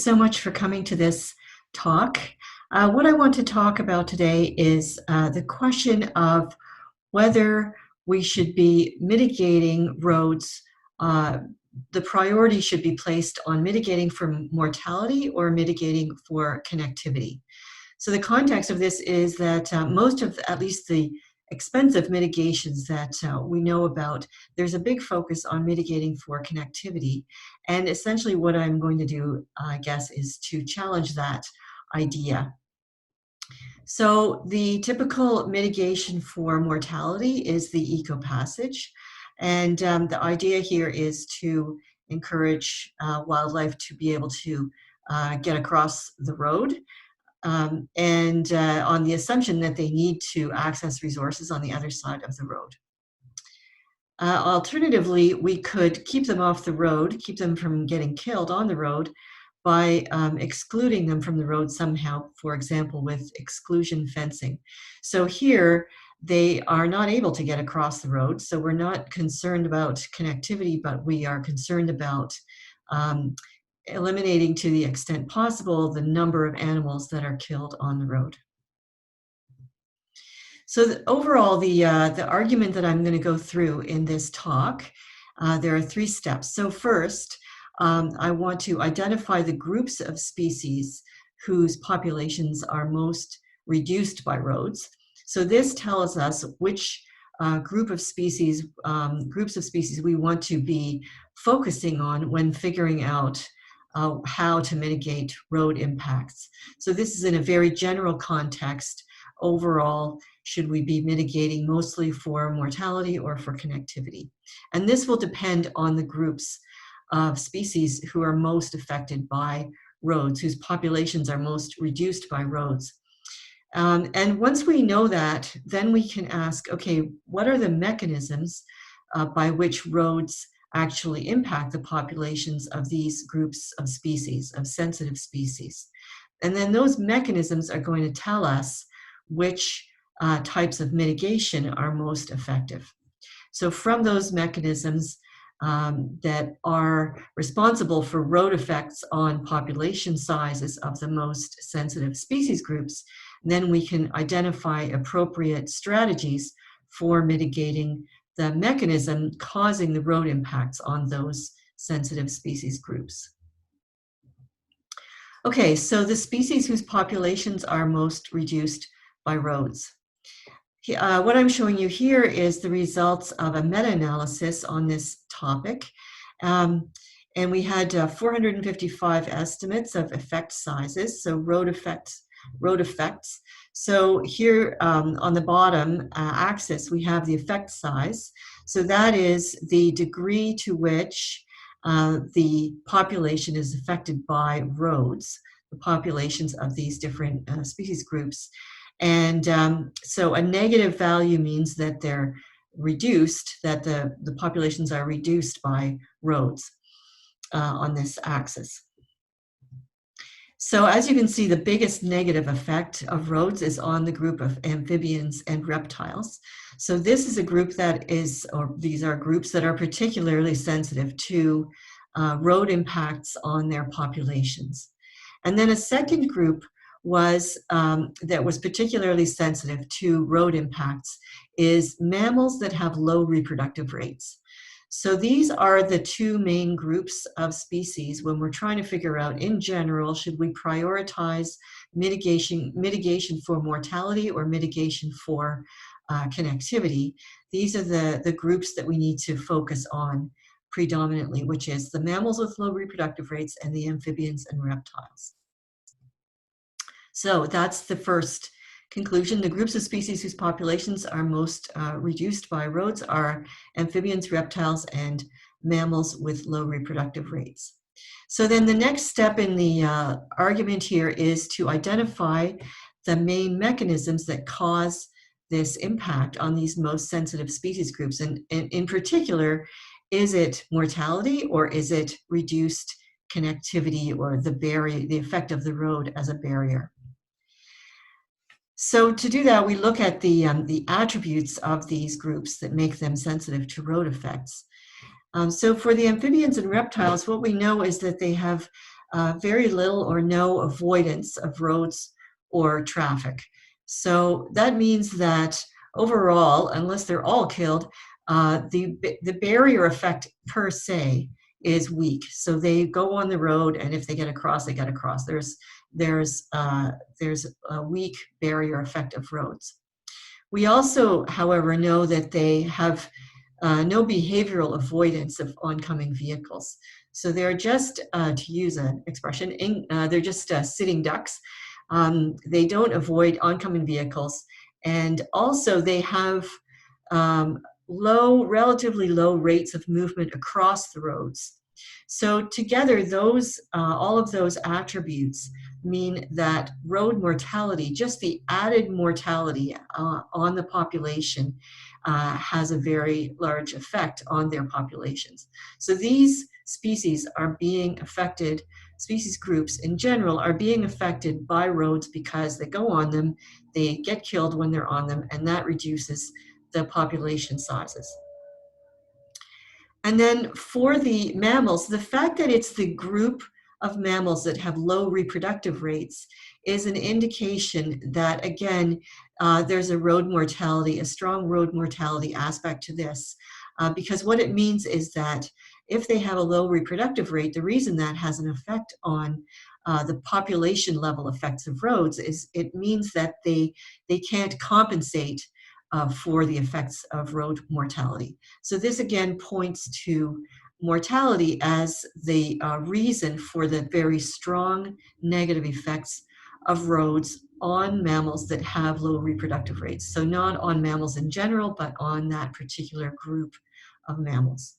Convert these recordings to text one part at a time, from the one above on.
so much for coming to this talk. What I want to talk about today is the question of whether we should be mitigating roads. The priority should be placed on mitigating for mortality or mitigating for connectivity. So the context of this is that most of, at least the expensive mitigations that we know about, there's a big focus on mitigating for connectivity. And essentially what I'm going to do, I guess, is to challenge that idea. So the typical mitigation for mortality is the eco-passage. And the idea here is to encourage wildlife to be able to get across the road. On the assumption that they need to access resources on the other side of the road. Alternatively, we could keep them off the road, keep them from getting killed on the road by excluding them from the road somehow, for example, with exclusion fencing. So here, they are not able to get across the road, so we're not concerned about connectivity, but we are concerned about eliminating to the extent possible the number of animals that are killed on the road. So overall, the argument that I'm going to go through in this talk, there are 3 steps. So first, I want to identify the groups of species whose populations are most reduced by roads. So this tells us which groups of species we want to be focusing on when figuring out how to mitigate road impacts. So this is in a very general context. Overall, should we be mitigating mostly for mortality or for connectivity? And this will depend on the groups of species who are most affected by roads, whose populations are most reduced by roads. And once we know that, then we can ask, okay, what are the mechanisms by which roads actually impact the populations of these groups of species, of sensitive species? And then those mechanisms are going to tell us which types of mitigation are most effective. So from those mechanisms that are responsible for road effects on population sizes of the most sensitive species groups, then we can identify appropriate strategies for mitigating the mechanism causing the road impacts on those sensitive species groups. Okay, so the species whose populations are most reduced by roads. What I'm showing you here is the results of a meta-analysis on this topic. And we had 455 estimates of effect sizes, so road effects. So here on the bottom axis, we have the effect size. So that is the degree to which the population is affected by roads, the populations of these different species groups. And so a negative value means that they're reduced, that the populations are reduced by roads on this axis. So as you can see, the biggest negative effect of roads is on the group of amphibians and reptiles. So this is a group that is, or these are groups that are particularly sensitive to road impacts on their populations. And then a second group was that was particularly sensitive to road impacts is mammals that have low reproductive rates. So these are the 2 main groups of species when we're trying to figure out, in general, should we prioritize mitigation for mortality or mitigation for connectivity. These are the groups that we need to focus on predominantly, which is the mammals with low reproductive rates and the amphibians and reptiles. So that's the first conclusion. The groups of species whose populations are most reduced by roads are amphibians, reptiles, and mammals with low reproductive rates. So then the next step in the argument here is to identify the main mechanisms that cause this impact on these most sensitive species groups. And in particular, is it mortality or is it reduced connectivity or the effect of the road as a barrier? So to do that, we look at the attributes of these groups that make them sensitive to road effects. So for the amphibians and reptiles, what we know is that they have very little or no avoidance of roads or traffic. So that means that overall, unless they're all killed, the barrier effect per se is weak. So they go on the road, and if they get across, they get across. There's a weak barrier effect of roads. We also, however, know that they have no behavioral avoidance of oncoming vehicles. So they're just, to use an expression, they're just sitting ducks. They don't avoid oncoming vehicles. And also they have relatively low rates of movement across the roads. So together, all of those attributes mean that road mortality, just the added mortality on the population, has a very large effect on their populations. So these species are being affected, species groups in general are being affected by roads because they go on them, they get killed when they're on them, and that reduces the population sizes. And then for the mammals, the fact that it's the group of mammals that have low reproductive rates is an indication that, again, there's a road mortality, a strong road mortality aspect to this. Because what it means is that if they have a low reproductive rate, the reason that has an effect on the population level effects of roads is it means that they can't compensate for the effects of road mortality. So this again points to mortality as the reason for the very strong negative effects of roads on mammals that have low reproductive rates. So not on mammals in general, but on that particular group of mammals.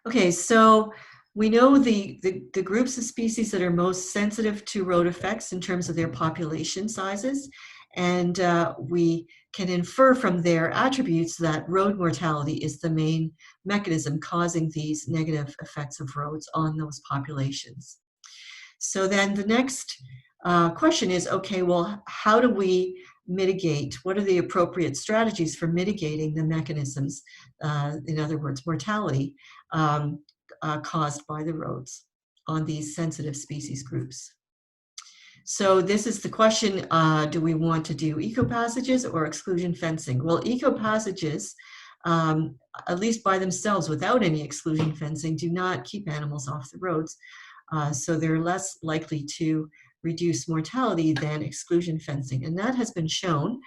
Okay, so we know the groups of species that are most sensitive to road effects in terms of their population sizes, and we can infer from their attributes that road mortality is the main mechanism causing these negative effects of roads on those populations. So then the next question is, okay, well, how do we mitigate? What are the appropriate strategies for mitigating the mechanisms, in other words, mortality, caused by the roads on these sensitive species groups? So this is the question, do we want to do eco-passages or exclusion fencing? Well, eco-passages, at least by themselves without any exclusion fencing, do not keep animals off the roads. So they're less likely to reduce mortality than exclusion fencing, and that has been shown.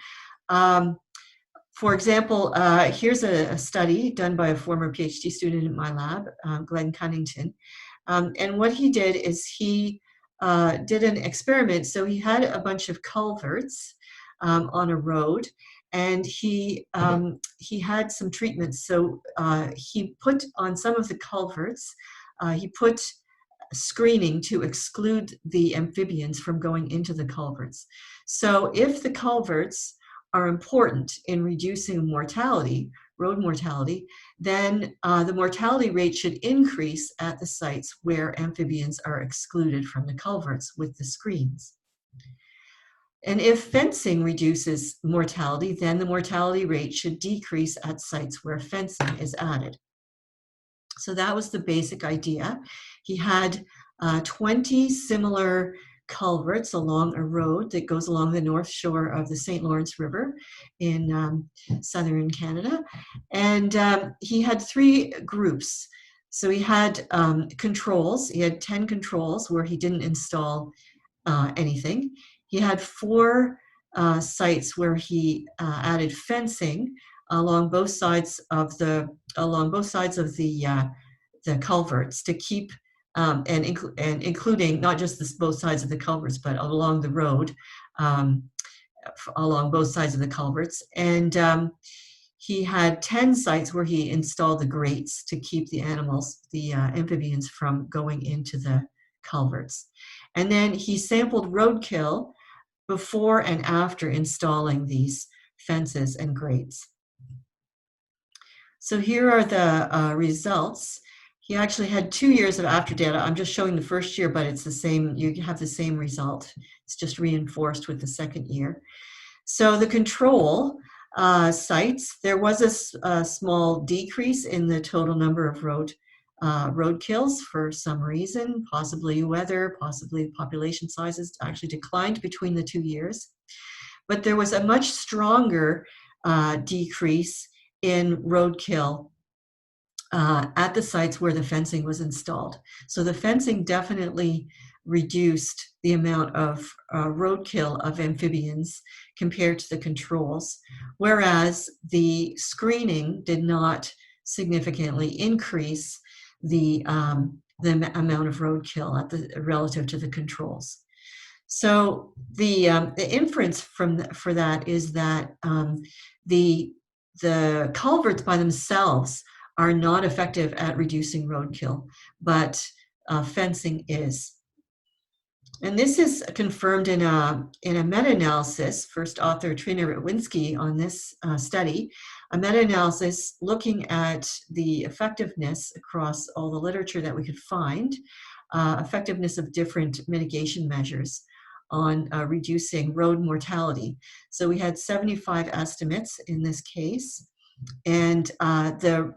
For example, here's a study done by a former PhD student in my lab, Glenn Cunnington. And what he did is he did an experiment. So he had a bunch of culverts on a road, and he had some treatments. So he put on some of the culverts, he put screening to exclude the amphibians from going into the culverts. So if the culverts are important in reducing mortality, road mortality, then the mortality rate should increase at the sites where amphibians are excluded from the culverts with the screens. And if fencing reduces mortality, then the mortality rate should decrease at sites where fencing is added. So that was the basic idea. He had 20 similar culverts along a road that goes along the north shore of the St. Lawrence River in southern Canada. And he had 3 groups. So he had controls. He had 10 controls where he didn't install anything. He had 4 sites where he added fencing along both sides of the culverts to keep and including not just both sides of the culverts, but along the road, along both sides of the culverts. And he had 10 sites where he installed the grates to keep the animals, the amphibians, from going into the culverts. And then he sampled roadkill before and after installing these fences and grates. So here are the results. He actually had 2 years of after data. I'm just showing the first year, but it's the same, you have the same result. It's just reinforced with the second year. So the control sites, there was a small decrease in the total number of road road kills for some reason, possibly weather, possibly population sizes actually declined between the 2 years. But there was a much stronger decrease in roadkill at the sites where the fencing was installed. So the fencing definitely reduced the amount of roadkill of amphibians compared to the controls, whereas the screening did not significantly increase the amount of roadkill relative to the controls. So the inference for that is that the culverts by themselves are not effective at reducing roadkill, but fencing is. And this is confirmed in a meta-analysis, first author Trina Rutwinski on this study, a meta-analysis looking at the effectiveness across all the literature that we could find, effectiveness of different mitigation measures on reducing road mortality. So we had 75 estimates in this case, and the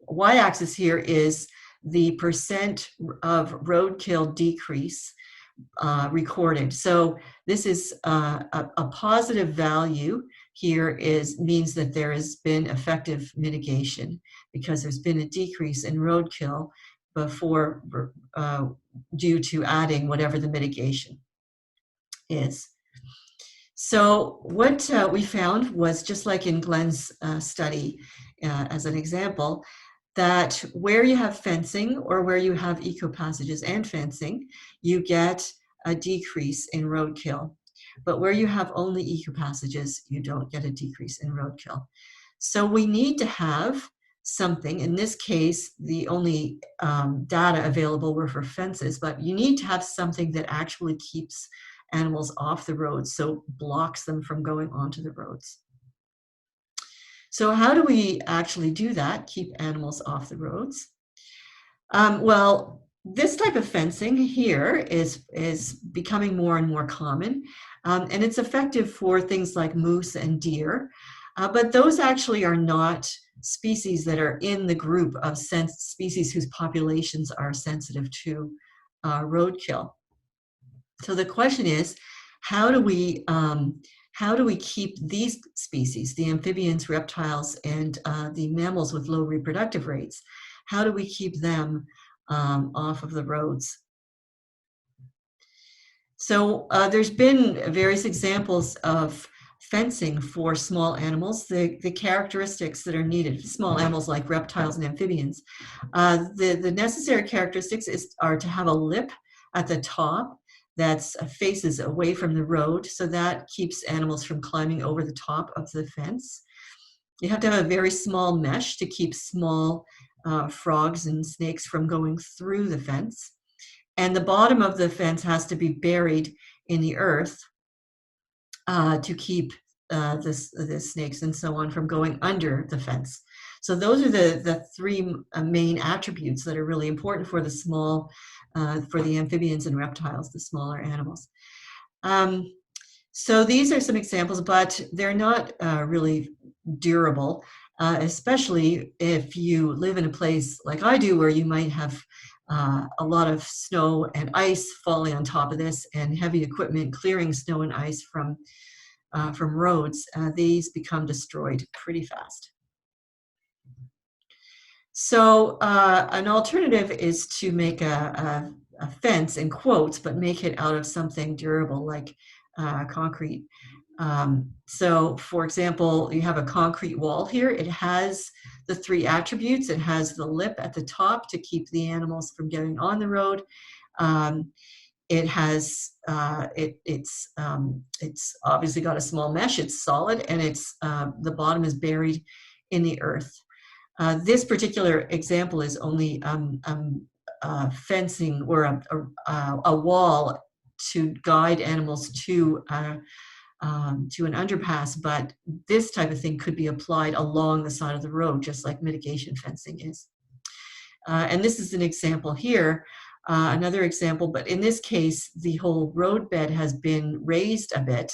y-axis here is the percent of roadkill decrease recorded. So this is a positive value here means that there has been effective mitigation because there's been a decrease in roadkill before due to adding whatever the mitigation is. So what we found was, just like in Glenn's study as an example, that where you have fencing or where you have eco-passages and fencing, you get a decrease in roadkill. But where you have only eco-passages, you don't get a decrease in roadkill. So we need to have something. In this case, the only data available were for fences, but you need to have something that actually keeps animals off the roads, so blocks them from going onto the roads. So how do we actually do that, keep animals off the roads? Well, this type of fencing here is becoming more and more common, and it's effective for things like moose and deer, but those actually are not species that are in the group of species whose populations are sensitive to roadkill. So the question is, how do we keep these species, the amphibians, reptiles, and the mammals with low reproductive rates, how do we keep them off of the roads? So there's been various examples of fencing for small animals, the characteristics that are needed, small animals like reptiles and amphibians. The necessary characteristics are to have a lip at the top that faces away from the road, so that keeps animals from climbing over the top of the fence. You have to have a very small mesh to keep small frogs and snakes from going through the fence. And the bottom of the fence has to be buried in the earth to keep the snakes and so on from going under the fence. So those are the three main attributes that are really important for the small, for the amphibians and reptiles, the smaller animals. So these are some examples, but they're not really durable, especially if you live in a place like I do, where you might have a lot of snow and ice falling on top of this and heavy equipment clearing snow and ice from roads. These become destroyed pretty fast. So an alternative is to make a fence, in quotes, but make it out of something durable like concrete. So for example, you have a concrete wall here. It has the three attributes. It has the lip at the top to keep the animals from getting on the road. It has it's obviously got a small mesh. It's solid, and it's the bottom is buried in the earth. This particular example is only fencing or a wall to guide animals to an underpass, but this type of thing could be applied along the side of the road, just like mitigation fencing is. And this is an example here, another example, but in this case, the whole roadbed has been raised a bit,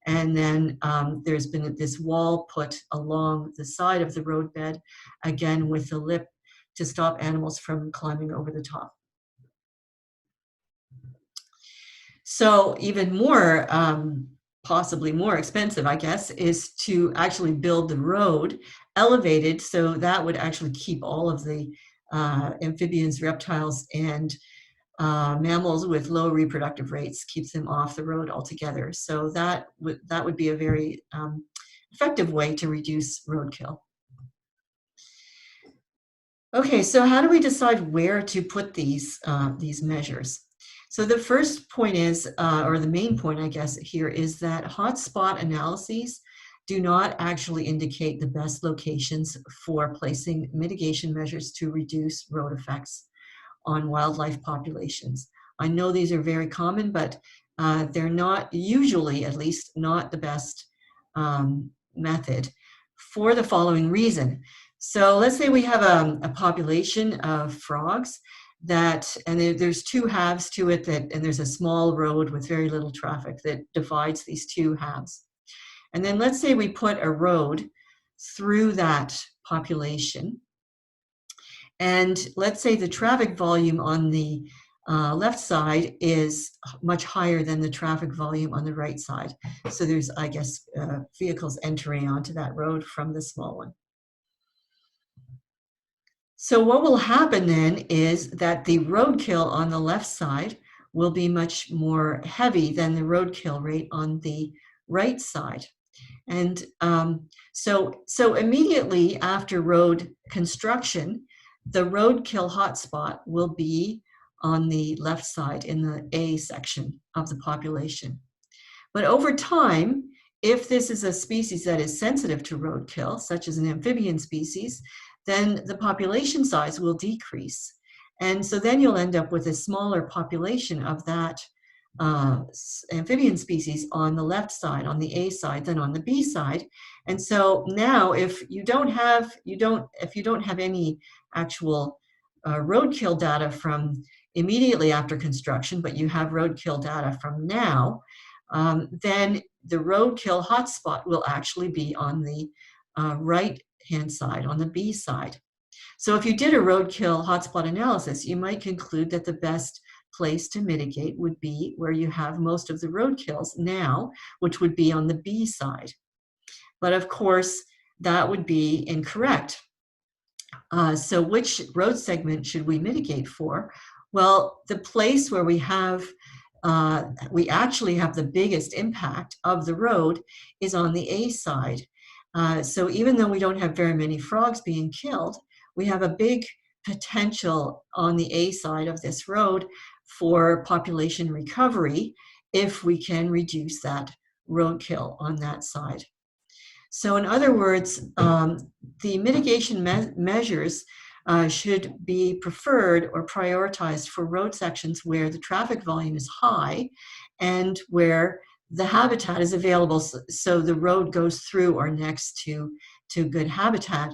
And then there's been this wall put along the side of the roadbed, again with the lip to stop animals from climbing over the top. So even more, possibly more expensive, I guess, is to actually build the road elevated, so that would actually keep all of the amphibians, reptiles, and mammals with low reproductive rates, keeps them off the road altogether. So that would be a very effective way to reduce roadkill. Okay, so how do we decide where to put these measures? So the first point is, or the main point, I guess, here is that hotspot analyses do not actually indicate the best locations for placing mitigation measures to reduce road effects on wildlife populations. I know these are very common, but they're not usually, at least, not the best method for the following reason. So let's say we have a population of frogs and there's two halves to it, and there's a small road with very little traffic that divides these two halves. And then let's say we put a road through that population. And let's say the traffic volume on the left side is much higher than the traffic volume on the right side. So there's, I guess, vehicles entering onto that road from the small one. So what will happen then is that the roadkill on the left side will be much more heavy than the roadkill rate on the right side. And so immediately after road construction, the roadkill hotspot will be on the left side in the A section of the population. But over time, if this is a species that is sensitive to roadkill, such as an amphibian species, then the population size will decrease. And so then you'll end up with a smaller population of that amphibian species on the left side, on the A side, than on the B side. And so now if you don't have any actual roadkill data from immediately after construction, but you have roadkill data from now, then the roadkill hotspot will actually be on the right-hand side, on the B side. So if you did a roadkill hotspot analysis, you might conclude that the best place to mitigate would be where you have most of the roadkills now, which would be on the B side. But of course, that would be incorrect. So which road segment should we mitigate for? Well, the place where we actually have the biggest impact of the road is on the A side. So even though we don't have very many frogs being killed, we have a big potential on the A side of this road for population recovery if we can reduce that roadkill on that side. So in other words, the mitigation measures should be preferred or prioritized for road sections where the traffic volume is high and where the habitat is available, so the road goes through or next to good habitat,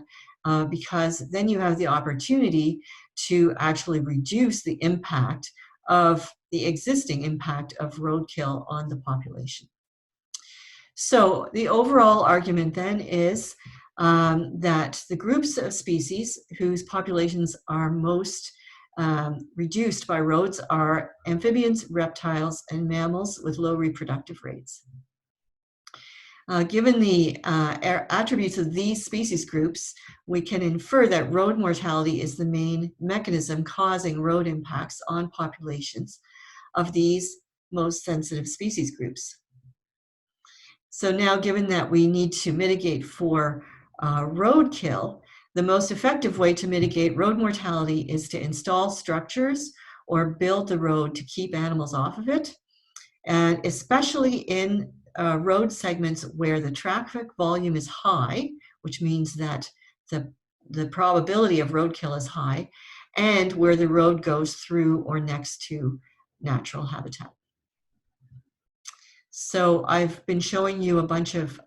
because then you have the opportunity to actually reduce the impact of the existing impact of roadkill on the population. So the overall argument then is that the groups of species whose populations are most reduced by roads are amphibians, reptiles, and mammals with low reproductive rates. Given the attributes of these species groups, we can infer that road mortality is the main mechanism causing road impacts on populations of these most sensitive species groups. So now, given that we need to mitigate for roadkill, the most effective way to mitigate road mortality is to install structures or build the road to keep animals off of it, and especially in road segments where the traffic volume is high, which means that the probability of roadkill is high, and where the road goes through or next to natural habitat. So I've been showing you a bunch of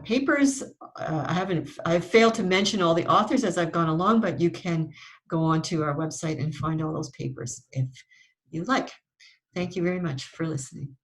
papers. I've failed to mention all the authors as I've gone along, but you can go onto our website and find all those papers if you like. Thank you very much for listening.